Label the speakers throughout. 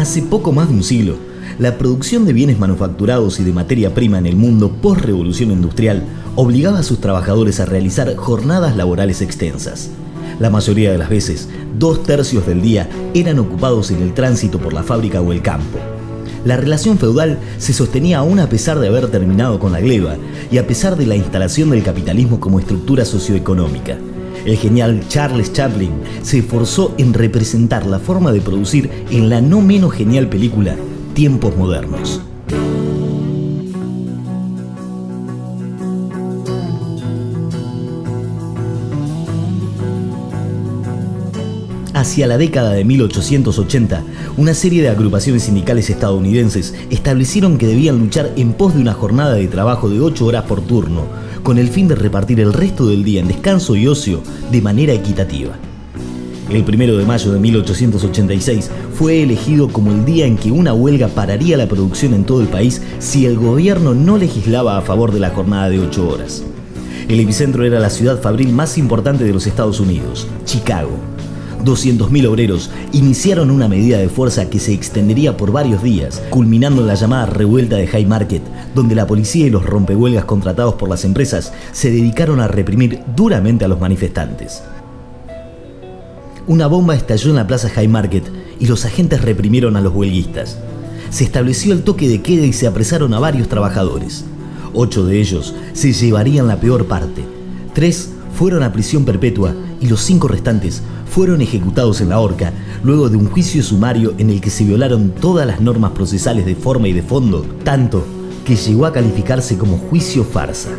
Speaker 1: Hace poco más de un siglo, la producción de bienes manufacturados y de materia prima en el mundo post-revolución industrial obligaba a sus trabajadores a realizar jornadas laborales extensas. La mayoría de las veces, 2/3 del día eran ocupados en el tránsito por la fábrica o el campo. La relación feudal se sostenía aún a pesar de haber terminado con la gleba y a pesar de la instalación del capitalismo como estructura socioeconómica. El genial Charles Chaplin se esforzó en representar la forma de producir en la no menos genial película Tiempos Modernos. Hacia la década de 1880, una serie de agrupaciones sindicales estadounidenses establecieron que debían luchar en pos de una jornada de trabajo de 8 horas por turno, con el fin de repartir el resto del día en descanso y ocio de manera equitativa. El 1 de mayo de 1886 fue elegido como el día en que una huelga pararía la producción en todo el país si el gobierno no legislaba a favor de la jornada de 8 horas. El epicentro era la ciudad fabril más importante de los Estados Unidos, Chicago. 200.000 obreros iniciaron una medida de fuerza que se extendería por varios días, culminando en la llamada revuelta de Haymarket, donde la policía y los rompehuelgas contratados por las empresas se dedicaron a reprimir duramente a los manifestantes. Una bomba estalló en la plaza Haymarket y los agentes reprimieron a los huelguistas. Se estableció el toque de queda y se apresaron a varios trabajadores. 8 de ellos se llevarían la peor parte. 3 fueron a prisión perpetua y los 5 restantes fueron ejecutados en la horca luego de un juicio sumario en el que se violaron todas las normas procesales de forma y de fondo, tanto que llegó a calificarse como juicio farsa.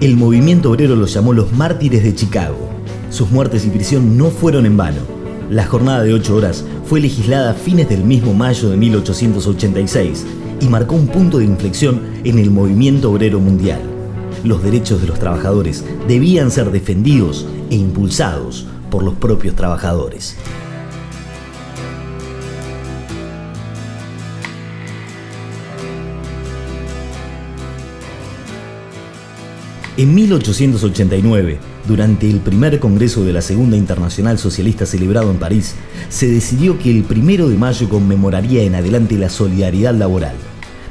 Speaker 1: El movimiento obrero los llamó los mártires de Chicago. Sus muertes y prisión no fueron en vano. La jornada de 8 horas fue legislada a fines del mismo mayo de 1886 y marcó un punto de inflexión en el movimiento obrero mundial. Los derechos de los trabajadores debían ser defendidos e impulsados por los propios trabajadores. En 1889, durante el primer congreso de la Segunda Internacional Socialista celebrado en París, se decidió que el 1 de mayo conmemoraría en adelante la solidaridad laboral.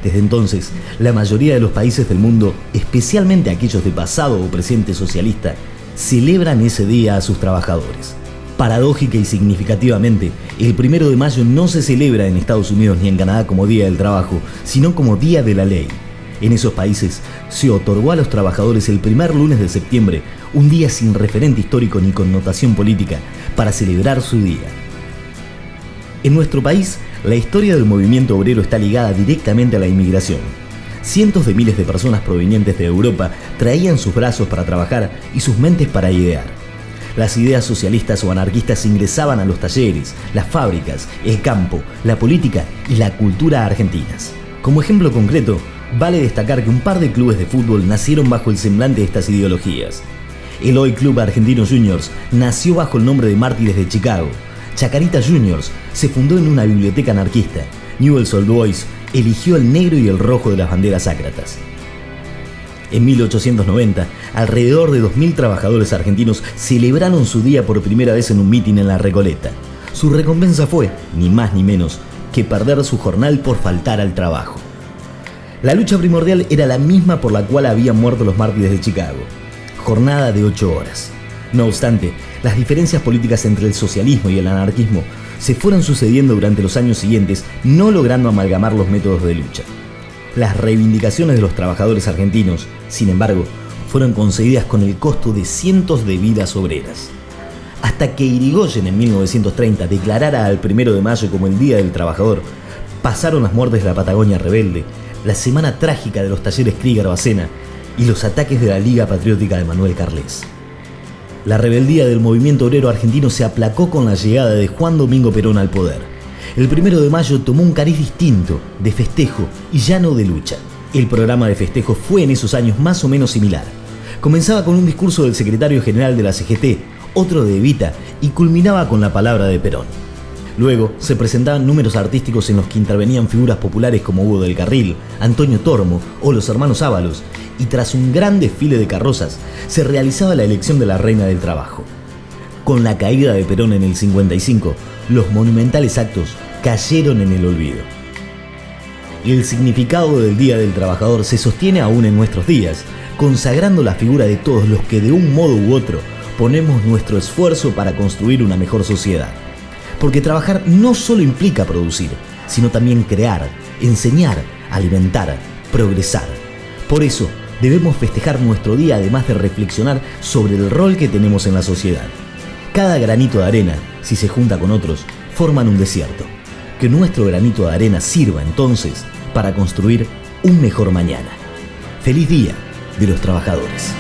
Speaker 1: Desde entonces, la mayoría de los países del mundo, especialmente aquellos de pasado o presente socialista, celebran ese día a sus trabajadores. Paradójica y significativamente, el 1 de mayo no se celebra en Estados Unidos ni en Canadá como Día del Trabajo, sino como Día de la Ley. En esos países se otorgó a los trabajadores el primer lunes de septiembre, un día sin referente histórico ni connotación política, para celebrar su día. En nuestro país, la historia del movimiento obrero está ligada directamente a la inmigración. Cientos de miles de personas provenientes de Europa traían sus brazos para trabajar y sus mentes para idear. Las ideas socialistas o anarquistas ingresaban a los talleres, las fábricas, el campo, la política y la cultura argentinas. Como ejemplo concreto, vale destacar que un par de clubes de fútbol nacieron bajo el semblante de estas ideologías. El hoy Club Argentino Juniors nació bajo el nombre de Mártires de Chicago. Chacarita Juniors se fundó en una biblioteca anarquista. Newell's Old Boys eligió el negro y el rojo de las banderas ácratas. En 1890, alrededor de 2.000 trabajadores argentinos celebraron su día por primera vez en un mitin en La Recoleta. Su recompensa fue, ni más ni menos, que perder su jornal por faltar al trabajo. La lucha primordial era la misma por la cual habían muerto los mártires de Chicago: jornada de 8 horas. No obstante, las diferencias políticas entre el socialismo y el anarquismo se fueron sucediendo durante los años siguientes, no logrando amalgamar los métodos de lucha. Las reivindicaciones de los trabajadores argentinos, sin embargo, fueron conseguidas con el costo de cientos de vidas obreras. Hasta que Irigoyen en 1930 declarara al 1 de mayo como el Día del Trabajador, pasaron las muertes de la Patagonia Rebelde, la semana trágica de los talleres Krieger-Bacena y los ataques de la Liga Patriótica de Manuel Carles. La rebeldía del movimiento obrero argentino se aplacó con la llegada de Juan Domingo Perón al poder. El 1 de mayo tomó un cariz distinto, de festejo y ya no de lucha. El programa de festejo fue en esos años más o menos similar. Comenzaba con un discurso del secretario general de la CGT, otro de Evita, y culminaba con la palabra de Perón. Luego se presentaban números artísticos en los que intervenían figuras populares como Hugo del Carril, Antonio Tormo o los hermanos Ábalos, y tras un gran desfile de carrozas se realizaba la elección de la Reina del Trabajo. Con la caída de Perón en el 55, los monumentales actos cayeron en el olvido. El significado del Día del Trabajador se sostiene aún en nuestros días, consagrando la figura de todos los que de un modo u otro ponemos nuestro esfuerzo para construir una mejor sociedad. Porque trabajar no solo implica producir, sino también crear, enseñar, alimentar, progresar. Por eso, debemos festejar nuestro día además de reflexionar sobre el rol que tenemos en la sociedad. Cada granito de arena, si se junta con otros, forman un desierto. Que nuestro granito de arena sirva entonces para construir un mejor mañana. ¡Feliz Día de los Trabajadores!